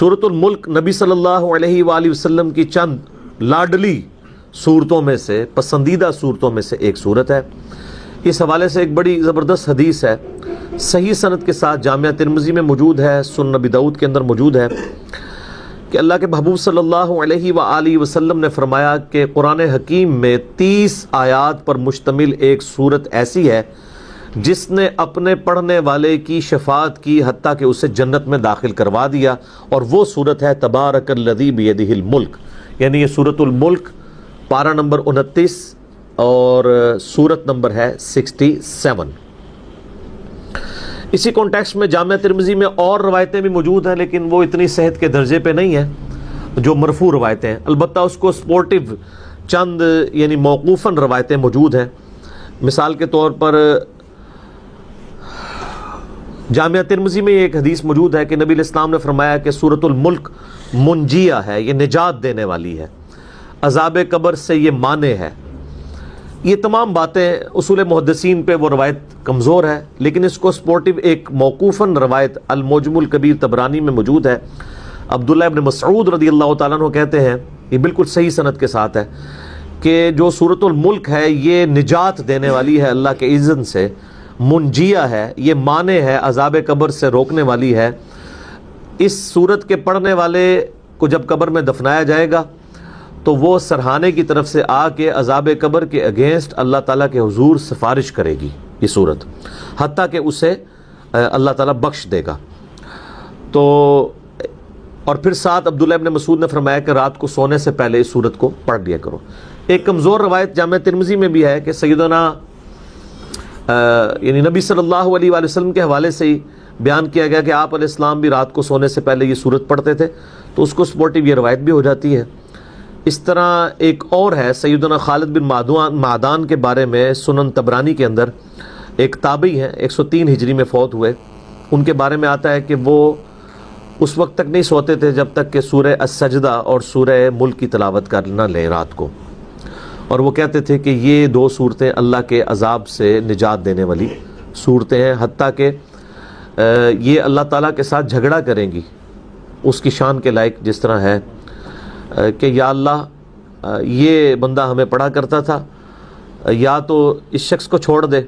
سورۃ الملک نبی صلی اللہ علیہ وآلہ وسلم کی چند لاڈلی صورتوں میں سے، پسندیدہ صورتوں میں سے ایک صورت ہے۔ اس حوالے سے ایک بڑی زبردست حدیث ہے، صحیح سند کے ساتھ، جامعہ ترمذی میں موجود ہے، سنن نبی داؤد کے اندر موجود ہے، کہ اللہ کے محبوب صلی اللہ علیہ وآلہ وسلم نے فرمایا کہ قرآن حکیم میں 30 آیات پر مشتمل ایک صورت ایسی ہے جس نے اپنے پڑھنے والے کی شفاعت کی، حتیٰ کہ اسے جنت میں داخل کروا دیا، اور وہ صورت ہے تبارک الذی بیدہ الملک، یعنی یہ سورۃ الملک، پارہ نمبر 29 اور سورت نمبر ہے 67۔ اسی کانٹیکسٹ میں جامعہ ترمذی میں اور روایتیں بھی موجود ہیں، لیکن وہ اتنی صحت کے درجے پہ نہیں ہیں جو مرفوع روایتیں ہیں، البتہ اس کو سپورٹیو چند یعنی موقوفاً روایتیں موجود ہیں۔ مثال کے طور پر جامعہ ترمذی میں ایک حدیث موجود ہے کہ نبی علیہ السلام نے فرمایا کہ سورۃ الملک منجیہ ہے، یہ نجات دینے والی ہے، عذاب قبر سے یہ مانع ہے۔ یہ تمام باتیں اصول محدثین پہ وہ روایت کمزور ہے، لیکن اس کو سپورٹیو ایک موقوفاً روایت المعجم الکبیر طبرانی میں موجود ہے۔ عبداللہ ابن مسعود رضی اللہ تعالیٰ عنہ کہتے ہیں، یہ بالکل صحیح سند کے ساتھ ہے، کہ جو سورۃ الملک ہے یہ نجات دینے والی ہے اللہ کے اذن سے، منجیہ ہے، یہ مانع ہے، عذاب قبر سے روکنے والی ہے۔ اس سورت کے پڑھنے والے کو جب قبر میں دفنایا جائے گا تو وہ سرہانے کی طرف سے آ کے عذاب قبر کے اگینسٹ اللہ تعالیٰ کے حضور سفارش کرے گی یہ صورت، حتیٰ کہ اسے اللہ تعالیٰ بخش دے گا۔ تو اور پھر ساتھ عبداللہ ابن مسعود نے فرمایا کہ رات کو سونے سے پہلے اس صورت کو پڑھ لیا کرو۔ ایک کمزور روایت جامعہ ترمذی میں بھی ہے کہ سیدنا یعنی نبی صلی اللہ علیہ وآلہ وسلم کے حوالے سے ہی بیان کیا گیا کہ آپ علیہ السلام بھی رات کو سونے سے پہلے یہ صورت پڑھتے تھے، تو اس کو سپورٹیو یہ روایت بھی ہو جاتی ہے۔ اس طرح ایک اور ہے سیدنا خالد بن معدان کے بارے میں، سنن طبرانی کے اندر ایک تابعی ہیں، 103 ہجری میں فوت ہوئے، ان کے بارے میں آتا ہے کہ وہ اس وقت تک نہیں سوتے تھے جب تک کہ سورہ السجدہ اور سورہ ملک کی تلاوت کر نہ لیں رات کو، اور وہ کہتے تھے کہ یہ دو صورتیں اللہ کے عذاب سے نجات دینے والی صورتیں ہیں، حتیٰ کہ یہ اللہ تعالیٰ کے ساتھ جھگڑا کریں گی اس کی شان کے لائق، جس طرح ہے کہ یا اللہ یہ بندہ ہمیں پڑھا کرتا تھا، یا تو اس شخص کو چھوڑ دے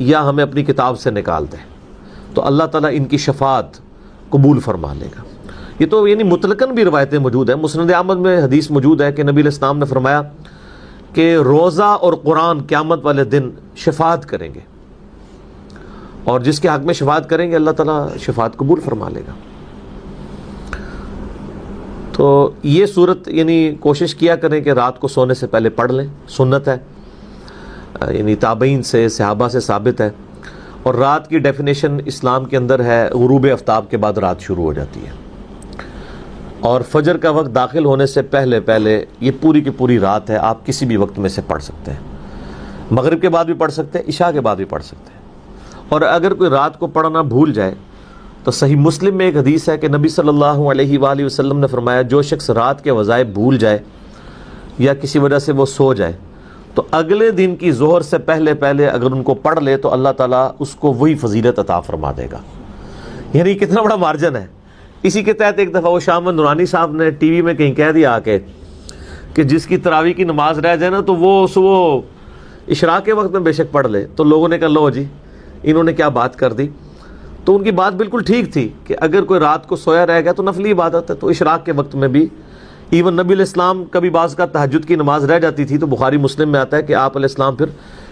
یا ہمیں اپنی کتاب سے نکال دے، تو اللہ تعالیٰ ان کی شفاعت قبول فرما لے گا۔ یہ تو یعنی مطلقاً بھی روایتیں موجود ہیں۔ مسند احمد میں حدیث موجود ہے کہ نبی علیہ السلام نے فرمایا کہ روزہ اور قرآن قیامت والے دن شفاعت کریں گے، اور جس کے حق میں شفاعت کریں گے اللہ تعالیٰ شفاعت قبول فرما لے گا۔ تو یہ صورت یعنی کوشش کیا کریں کہ رات کو سونے سے پہلے پڑھ لیں، سنت ہے، یعنی تابعین سے، صحابہ سے ثابت ہے۔ اور رات کی ڈیفینیشن اسلام کے اندر ہے غروب آفتاب کے بعد رات شروع ہو جاتی ہے، اور فجر کا وقت داخل ہونے سے پہلے یہ پوری کی پوری رات ہے، آپ کسی بھی وقت میں سے پڑھ سکتے ہیں، مغرب کے بعد بھی پڑھ سکتے ہیں، عشاء کے بعد بھی پڑھ سکتے ہیں۔ اور اگر کوئی رات کو پڑھنا بھول جائے تو صحیح مسلم میں ایک حدیث ہے کہ نبی صلی اللہ علیہ وآلہ وسلم نے فرمایا جو شخص رات کے وظائف بھول جائے یا کسی وجہ سے وہ سو جائے تو اگلے دن کی ظہر سے پہلے اگر ان کو پڑھ لے تو اللہ تعالیٰ اس کو وہی فضیلت عطا فرما دے گا۔ یعنی کتنا بڑا مارجن ہے۔ اسی کے تحت ایک دفعہ وہ شاہ احمد نورانی صاحب نے ٹی وی میں کہیں کہہ دیا کہ جس کی تراویح کی نماز رہ جائے نا تو وہ اشراق کے وقت میں بے شک پڑھ لے، تو لوگوں نے کہا لو جی انہوں نے کیا بات کر دی۔ تو ان کی بات بالکل ٹھیک تھی کہ اگر کوئی رات کو سویا رہ گیا تو نفلی عبادت ہے، تو اشراق کے وقت میں بھی ایون نبی علیہ السلام کبھی بعض کا تہجد کی نماز رہ جاتی تھی تو بخاری مسلم میں آتا ہے کہ آپ علیہ السلام پھر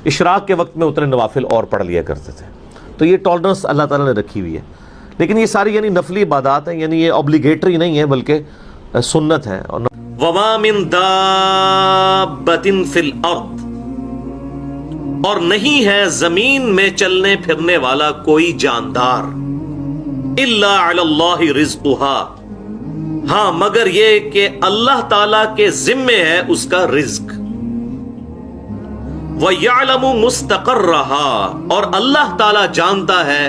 اشراق کے وقت میں اتنے نوافل اور پڑھ لیا کرتے تھے۔ تو یہ ٹالرنس اللہ تعالیٰ نے رکھی ہوئی ہے، لیکن یہ ساری یعنی نفلی عبادات ہیں، یعنی یہ اوبلیگیٹری نہیں ہے بلکہ سنت ہے۔ وَمَا مِن دَابَّةٍ فِي الْأَرْضِ، اور نہیں ہے زمین میں چلنے پھرنے والا کوئی جاندار، الا علی اللہ رزقها، ہاں مگر یہ کہ اللہ تعالی کے ذمے ہے اس کا رزق، وَيَعْلَمُ مُسْتَقَرَّهَا، اور اللہ تعالی جانتا ہے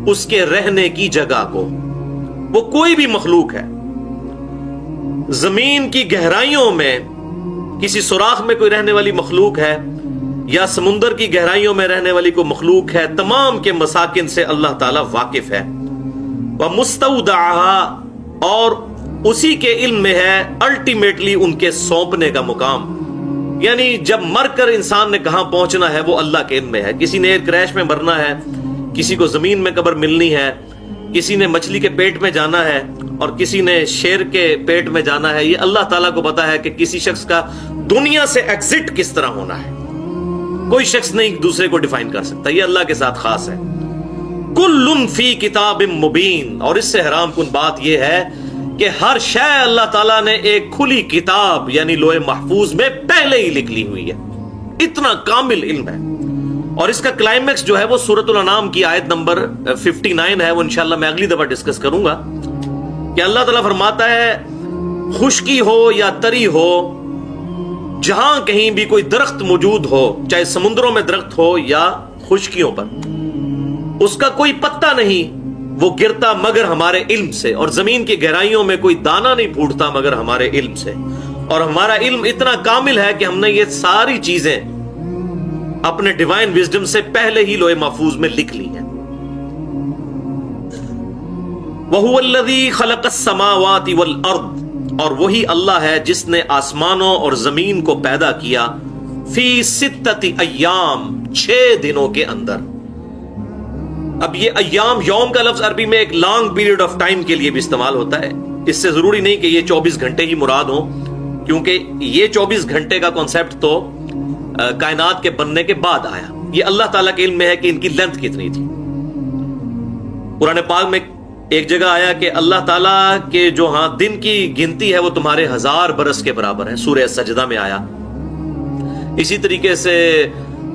اس کے رہنے کی جگہ کو۔ وہ کوئی بھی مخلوق ہے، زمین کی گہرائیوں میں کسی سوراخ میں کوئی رہنے والی مخلوق ہے یا سمندر کی گہرائیوں میں رہنے والی کوئی مخلوق ہے، تمام کے مساکن سے اللہ تعالیٰ واقف ہے۔ وَمُسْتَوْدَعَهَا، اور اسی کے علم میں ہے الٹیمیٹلی ان کے سونپنے کا مقام. یعنی جب مر کر انسان نے کہاں پہنچنا ہے وہ اللہ کے علم میں ہے. کسی نے ایئر کریش میں مرنا ہے, کسی کو زمین میں قبر ملنی ہے, کسی نے مچھلی کے پیٹ میں جانا ہے, اور کسی نے شیر کے پیٹ میں جانا ہے. یہ اللہ تعالیٰ کو پتا ہے کہ کسی شخص کا دنیا سے ایگزٹ کس طرح ہونا ہے. کوئی شخص نہیں دوسرے کو ڈیفائن کر سکتا, یہ اللہ کے ساتھ خاص ہے. کل فی کتاب مبین, اور اس سے حیران کن بات یہ ہے کہ ہر شے اللہ تعالیٰ نے ایک کھلی کتاب یعنی لوح محفوظ میں پہلے ہی لکھ لی ہوئی ہے. اتنا کامل علم ہے. اور اس کا کلائمیکس جو ہے وہ سورۃ الانعام کی آیت نمبر 59 ہے, وہ انشاءاللہ میں اگلی دفعہ ڈسکس کروں گا, کہ اللہ تعالیٰ فرماتا ہے خشکی ہو یا تری ہو, جہاں کہیں بھی کوئی درخت موجود ہو, چاہے سمندروں میں درخت ہو یا خشکیوں پر, اس کا کوئی پتا نہیں وہ گرتا مگر ہمارے علم سے, اور زمین کی گہرائیوں میں کوئی دانہ نہیں پھوٹتا مگر ہمارے علم سے. اور ہمارا علم اتنا کامل ہے کہ ہم نے یہ ساری چیزیں اپنے ڈیوائن وزڈم سے پہلے ہی لوح محفوظ میں لکھ لی ہیں. وَهُوَ الَّذِي خَلَقَ السَّمَاوَاتِ وَالْأَرْضِ, اور وہی اللہ ہے جس نے آسمانوں اور زمین کو پیدا کیا, فی 6 ایام, 6 دنوں کے اندر. اب یہ ایام, یوم کا لفظ عربی میں ایک لانگ پیریڈ آف ٹائم کے لیے بھی استعمال ہوتا ہے. اس سے ضروری نہیں کہ یہ 24 گھنٹے ہی مراد ہوں, کیونکہ یہ 24 گھنٹے کا کانسیپٹ تو کائنات کے بننے کے بعد آیا. یہ اللہ تعالیٰ کے علم میں ہے کہ ان کی لینتھ کتنی تھی. قرآن پاک میں ایک جگہ آیا کہ اللہ تعالیٰ کے جو دن کی گنتی ہے وہ تمہارے 1000 برس کے برابر ہے, سورہ سجدہ میں آیا. اسی طریقے سے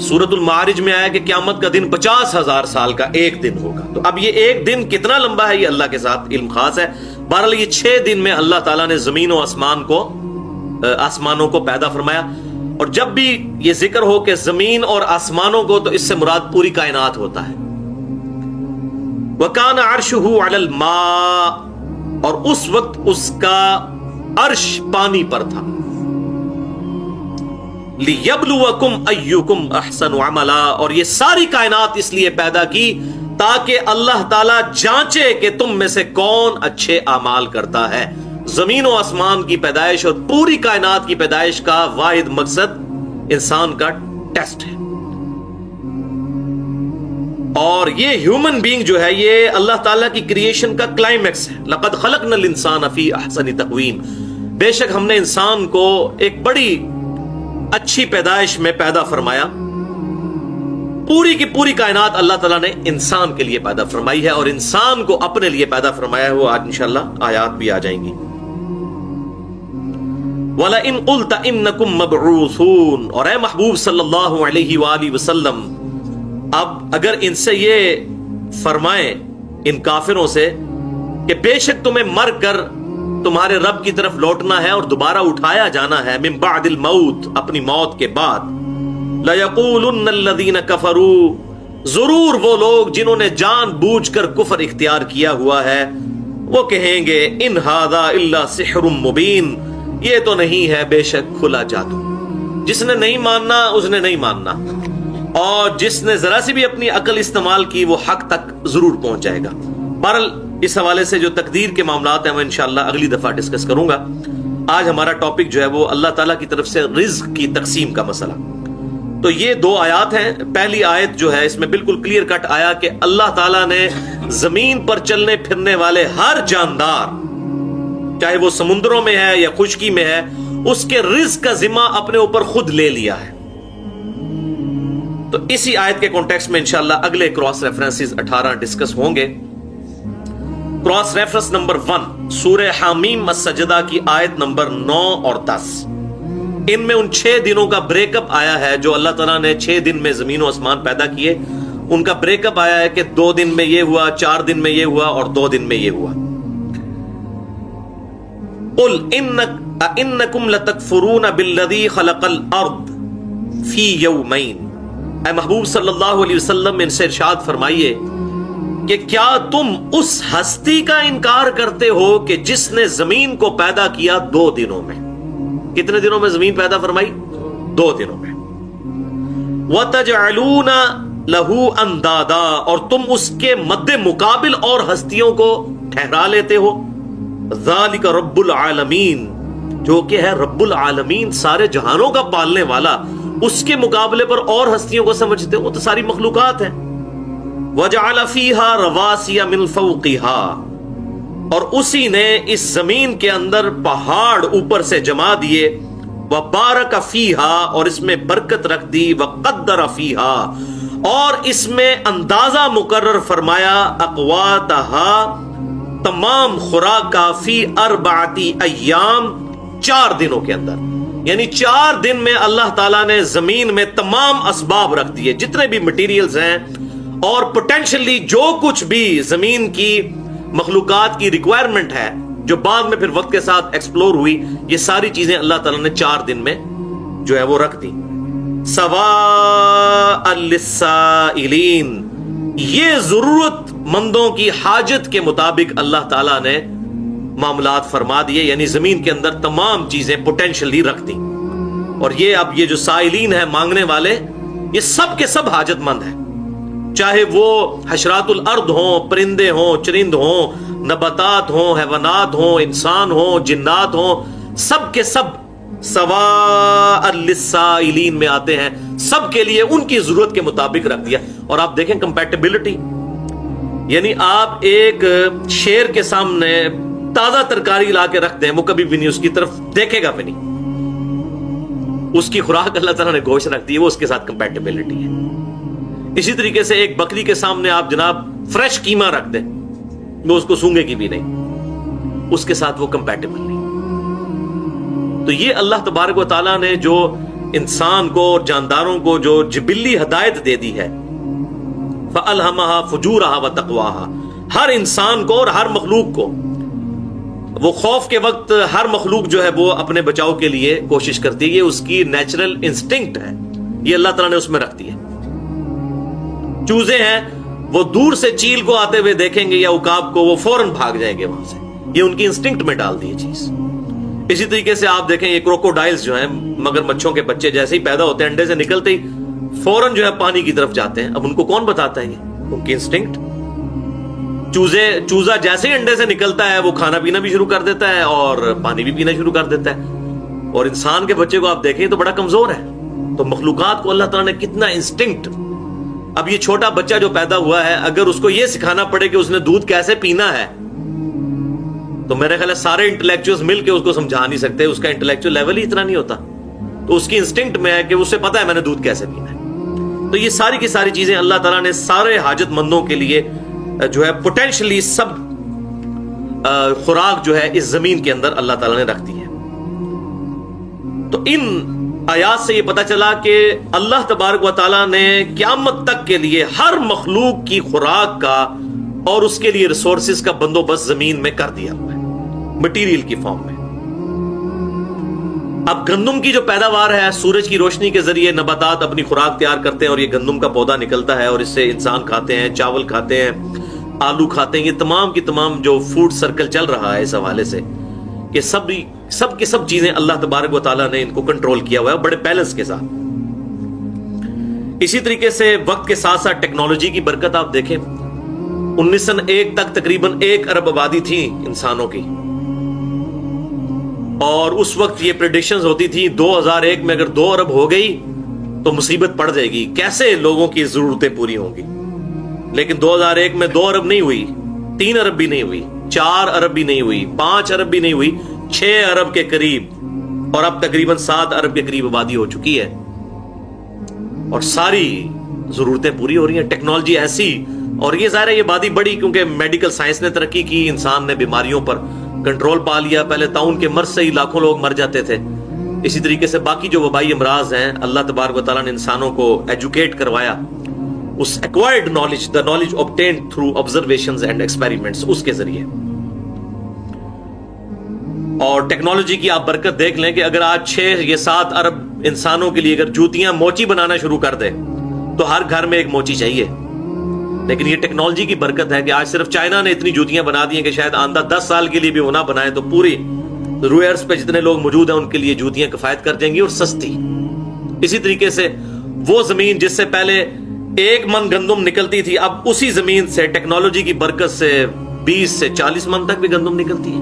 سورۃ المعارج میں آیا کہ قیامت کا دن 50,000 سال کا ایک دن ہوگا. تو اب یہ ایک دن کتنا لمبا ہے یہ اللہ کے ساتھ علم خاص ہے. بہرحال یہ 6 دن میں اللہ تعالیٰ نے زمین و آسمانوں کو پیدا فرمایا. اور جب بھی یہ ذکر ہو کہ زمین اور آسمانوں کو, تو اس سے مراد پوری کائنات ہوتا ہے. وَكَانَ عَرْشُهُ عَلَى الْمَاءِ, اور اس وقت اس کا عرش پانی پر تھا. لِيَبْلُوَكُمْ أَيُّكُمْ أَحْسَنُ عَمَلًا, اور یہ ساری کائنات اس لیے پیدا کی تاکہ اللہ تعالیٰ جانچے کہ تم میں سے کون اچھے اعمال کرتا ہے. زمین و آسمان کی پیدائش اور پوری کائنات کی پیدائش کا واحد مقصد انسان کا ٹیسٹ ہے. اور یہ ہیومن بینگ جو ہے یہ اللہ تعالیٰ کی کریشن کا کلائمیکس ہے. لَقَدْ خَلَقْنَا الْإِنسَانَ فِي أَحْسَنِ تَقْوِيمٍ, بے شک ہم نے انسان کو ایک بڑی اچھی پیدائش میں پیدا فرمایا. پوری کی پوری کائنات اللہ تعالیٰ نے انسان کے لیے پیدا فرمائی ہے, اور انسان کو اپنے لیے پیدا فرمایا ہے. وہ آج انشاءاللہ آیات بھی آ جائیں گی. وَلَئِن قُلْتَ إِنَّكُمْ مَبْعُوثُونَ, اور اے محبوب صلی اللہ علیہ وآلہ وسلم, اب اگر ان سے یہ فرمائیں, ان کافروں سے, کہ بے شک تمہیں مر کر تمہارے رب کی طرف لوٹنا ہے اور دوبارہ اٹھایا جانا ہے, من بعد الموت, اپنی موت کے بعد, لَيَقُولُنَّ الَّذِينَ كَفَرُوا, ضرور وہ لوگ جنہوں نے جان بوجھ کر کفر اختیار کیا ہوا ہے وہ کہیں گے ان هَذَا إِلَّا سِحْرٌ مُبِينٌ, یہ تو نہیں ہے بے شک کھلا جادو. جس نے نہیں ماننا اس نے نہیں ماننا, اور جس نے ذرا سی بھی اپنی عقل استعمال کی وہ حق تک ضرور پہنچ جائے گا. بہرحال اس حوالے سے جو تقدیر کے معاملات ہیں وہ انشاءاللہ اگلی دفعہ ڈسکس کروں گا. آج ہمارا ٹاپک جو ہے وہ اللہ تعالیٰ کی طرف سے رزق کی تقسیم کا مسئلہ. تو یہ 2 آیات ہیں. پہلی آیت جو ہے اس میں بالکل کلیئر کٹ آیا کہ اللہ تعالیٰ نے زمین پر چلنے پھرنے والے ہر جاندار, چاہے وہ سمندروں میں ہے یا خشکی میں ہے, اس کے رزق کا ذمہ اپنے اوپر خود لے لیا ہے. تو اسی آیت کے کانٹیکسٹ میں انشاءاللہ اگلے کراس ریفرنسز 18 ڈسکس ہوں گے. کراس ریفرنس نمبر 1 سورہ حامیم السجدہ کی آیت نمبر 9 اور 10. ان میں ان 6 دنوں کا بریک اپ آیا ہے جو اللہ تعالیٰ نے 6 دن میں زمین و آسمان پیدا کیے. ان کا بریک اپ آیا ہے کہ 2 دن میں یہ ہوا, 4 دن میں یہ ہوا, اور 2 دن میں یہ ہوا. قل انکم لتکفرون بالذی خلق الارض فی یومین, اے محبوب صلی اللہ علیہ وسلم ان سے ارشاد فرمائیے کہ کیا تم اس ہستی کا انکار کرتے ہو کہ جس نے زمین کو پیدا کیا 2 دنوں میں. کتنے دنوں میں زمین پیدا فرمائی؟ 2 دنوں میں. وَتَجْعَلُونَ لَهُ أَنْدَادًا, اور تم اس کے مد مقابل اور ہستیوں کو ٹھہرا لیتے ہو. ذالک رب العالمین، جو کہ ہے رب العالمین، سارے جہانوں کا پالنے والا، اس کے مقابلے پر اور ہستیوں کو سمجھتے وہ تو ساری مخلوقات ہیں۔ وجعل فیہا رواسی من فوقہا، اور اسی نے اس زمین کے اندر پہاڑ اوپر سے جما دیے، وبارک فیہا، اور اس میں برکت رکھ دی، وقدر فیہا، اور اس میں اندازہ مقرر فرمایا، اقواتہا، تمام خوراک کا، فی اربعتی ایام، 4 دنوں کے اندر، یعنی 4 دن میں اللہ تعالیٰ نے زمین میں تمام اسباب رکھ دیے، جتنے بھی مٹیریلز ہیں اور پوٹینشلی جو کچھ بھی زمین کی مخلوقات کی ریکوائرمنٹ ہے، جو بعد میں پھر وقت کے ساتھ ایکسپلور ہوئی، یہ ساری چیزیں اللہ تعالیٰ نے 4 دن میں جو ہے وہ رکھ دی۔ سواء للسائلین، یہ ضرورت مندوں کی حاجت کے مطابق اللہ تعالیٰ نے معاملات فرما دیے، یعنی زمین کے اندر تمام چیزیں پوٹینشلی رکھ دی۔ اور یہ جو سائلین ہیں، مانگنے والے، یہ سب کے سب حاجت مند ہیں، چاہے وہ حشرات الارض ہوں، پرندے ہوں، چرند ہوں، نباتات ہوں، حیوانات ہوں، انسان ہوں، جنات ہوں، سب کے سب سواء للسائلین میں آتے ہیں، سب کے لیے ان کی ضرورت کے مطابق رکھ دیا۔ اور آپ دیکھیں کمپیٹیبلٹی، یعنی آپ ایک شیر کے سامنے تازہ ترکاری لا کے رکھ دیں، وہ کبھی بھی نہیں اس کی طرف دیکھے گا بھی نہیں، اس کی خوراک اللہ تعالیٰ نے گوشت رکھ دی ہے، وہ اس کے ساتھ کمپیٹیبلٹی ہے۔ اسی طریقے سے ایک بکری کے سامنے آپ جناب فریش قیمہ رکھ دیں، وہ اس کو سونگے گی بھی نہیں، اس کے ساتھ وہ کمپیٹیبل نہیں۔ تو یہ اللہ تبارک و تعالیٰ نے جو انسان کو اور جانداروں کو جو جبلی ہدایت دے دی ہے، فَأَلْهَمَهَا فُجُورَهَا وَتَقْوَاهَا، ہر انسان کو اور ہر مخلوق کو، وہ خوف کے وقت ہر مخلوق جو ہے وہ اپنے بچاؤ کے لیے کوشش کرتی ہے، یہ اس کی نیچرل انسٹنکٹ ہے، یہ اللہ تعالیٰ نے اس میں رکھ دی ہے۔ چوزے ہیں، وہ دور سے چیل کو آتے ہوئے دیکھیں گے یا عقاب کو، وہ فوراً بھاگ جائیں گے وہاں سے، یہ ان کی انسٹنکٹ میں ڈال دی ہے چیز۔ اسی طریقے سے آپ دیکھیں یہ کروکوڈائلز جو ہیں، مگر مچھوں کے بچے جیسے ہی پیدا ہوتے ہیں، انڈے سے نکلتے ہی فوراً جو ہے پانی کی طرف جاتے ہیں۔ اب ان کو کون بتاتا ہے؟ یہ ان کی انسٹنکٹ۔ چوزا جیسے ہی انڈے سے نکلتا ہے وہ کھانا پینا بھی شروع کر دیتا ہے اور پانی بھی پینا شروع کر دیتا ہے۔ اور انسان کے بچے کو آپ دیکھیں تو بڑا کمزور ہے۔ تو مخلوقات کو اللہ تعالیٰ نے کتنا انسٹنکٹ۔ اب یہ چھوٹا بچہ جو پیدا ہوا ہے، اگر اس کو یہ سکھانا پڑے کہ اس نے دودھ کیسے پینا ہے، تو میرے خیال ہے سارے انٹلیکچوئلز مل کے اس کو سمجھا نہیں سکتے، اس کا انٹلیکچوئل لیول ہی اتنا نہیں ہوتا۔ تو اس کی انسٹنکٹ میں ہے کہ اسے پتا ہے میں نے دودھ کیسے پینا ہے۔ تو یہ ساری کی ساری چیزیں اللہ تعالیٰ نے سارے حاجت مندوں کے لیے جو ہے پوٹینشلی سب خوراک جو ہے اس زمین کے اندر اللہ تعالیٰ نے رکھ دی ہے۔ تو ان آیات سے یہ پتا چلا کہ اللہ تبارک و تعالیٰ نے قیامت تک کے لیے ہر مخلوق کی خوراک کا اور اس کے لیے ریسورسز کا بندوبست زمین میں کر دیا ہوا ہے، مٹیریل کی فارم میں۔ اب گندم کی جو پیداوار ہے، سورج کی روشنی کے ذریعے نباتات اپنی خوراک تیار کرتے ہیں اور یہ گندم کا پودا نکلتا ہے اور اس سے انسان کھاتے ہیں، چاول کھاتے ہیں، آلو کھاتے ہیں۔ یہ تمام کی تمام جو فوڈ سرکل چل رہا ہے اس حوالے سے، یہ سب کی سب چیزیں اللہ تبارک و تعالیٰ نے ان کو کنٹرول کیا ہوا ہے بڑے بیلنس کے ساتھ۔ اسی طریقے سے وقت کے ساتھ ساتھ ٹیکنالوجی کی برکت آپ دیکھیں، 1901 تک تقریباً 1 ارب آبادی تھی انسانوں کی، اور اس وقت یہ پریڈکشنز ہوتی تھی 2001 میں اگر 2 ارب ہو گئی تو مصیبت پڑ جائے گی، کیسے لوگوں کی ضرورتیں پوری ہوں گی۔ لیکن 2001 میں 2 ارب نہیں ہوئی، 3 ارب بھی نہیں ہوئی، 4 ارب بھی نہیں ہوئی، 5 ارب بھی نہیں ہوئی، 6 ارب کے قریب، اور اب تقریباً 7 ارب کے قریب آبادی ہو چکی ہے، اور ساری ضرورتیں پوری ہو رہی ہیں۔ ٹیکنالوجی ایسی، اور یہ ظاہر ہے یہ آبادی بڑی کیونکہ میڈیکل سائنس نے ترقی کی، انسان نے بیماریوں پر کنٹرول پا لیا۔ پہلے طاعون کے مرض سے ہی لاکھوں لوگ مر جاتے تھے۔ اسی طریقے سے باقی جو وبائی امراض ہیں، اللہ تبارک و تعالیٰ نے انسانوں کو ایجوکیٹ کروایا، اس acquired knowledge, the knowledge obtained through observations and experiments، اس کے ذریعے۔ اور ٹیکنالوجی کی آپ برکت دیکھ لیں کہ اگر آج 6 یا 7 ارب انسانوں کے لیے اگر جوتیاں موچی بنانا شروع کر دیں تو ہر گھر میں ایک موچی چاہیے۔ لیکن یہ ٹیکنالوجی کی برکت ہے کہ آج صرف چائنا نے اتنی جوتیاں بنا دی ہیں کہ شاید آئندہ 10 سال کے لیے بھی وہ نہ بنائیں تو پوری روئے ارض پہ جتنے لوگ موجود ہیں ان کے لیے جوتیاں کفایت کر جائیں گی، اور سستی۔ اسی طریقے سے وہ زمین جس سے پہلے 1 من گندم نکلتی تھی، اب اسی زمین سے ٹیکنالوجی کی برکت سے 20 سے 40 من تک بھی گندم نکلتی ہے۔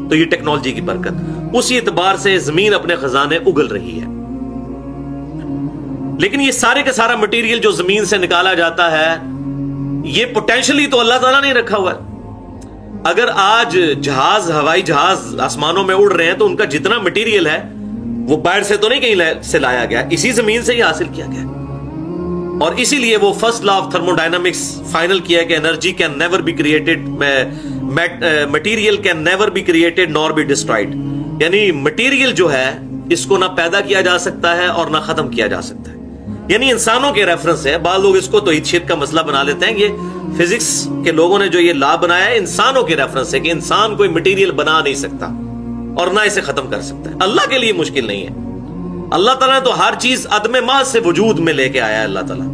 تو یہ ٹیکنالوجی کی برکت، اسی اعتبار سے زمین اپنے خزانے اگل رہی ہے۔ لیکن یہ سارے کا سارا مٹیریل جو زمین سے نکالا جاتا ہے، یہ پوٹینشلی تو اللہ تعالیٰ نے رکھا ہوا ہے۔ اگر آج جہاز، ہوائی جہاز آسمانوں میں اڑ رہے ہیں تو ان کا جتنا مٹیریل ہے وہ باہر سے تو نہیں کہیں سے لایا گیا، اسی زمین سے ہی حاصل کیا گیا۔ اور اسی لیے وہ first law of thermodynamics final کیا ہے کہ energy can never be created, material can never be created nor be destroyed, یعنی مٹیریل جو ہے اس کو نہ پیدا کیا جا سکتا ہے اور نہ ختم کیا جا سکتا ہے۔ یعنی انسانوں کے ریفرنس ہے، بعض لوگ اس کو توحید شرک کا مسئلہ بنا لیتے ہیں، یہ فزکس کے لوگوں نے جو یہ لا بنایا ہے انسانوں کے ریفرنس ہے کہ انسان کوئی مٹیریل بنا نہیں سکتا اور نہ اسے ختم کر سکتا ہے۔ اللہ کے لیے مشکل نہیں ہے، اللہ تعالیٰ نے تو ہر چیز عدم محض سے وجود میں لے کے آیا ہے اللہ تعالیٰ۔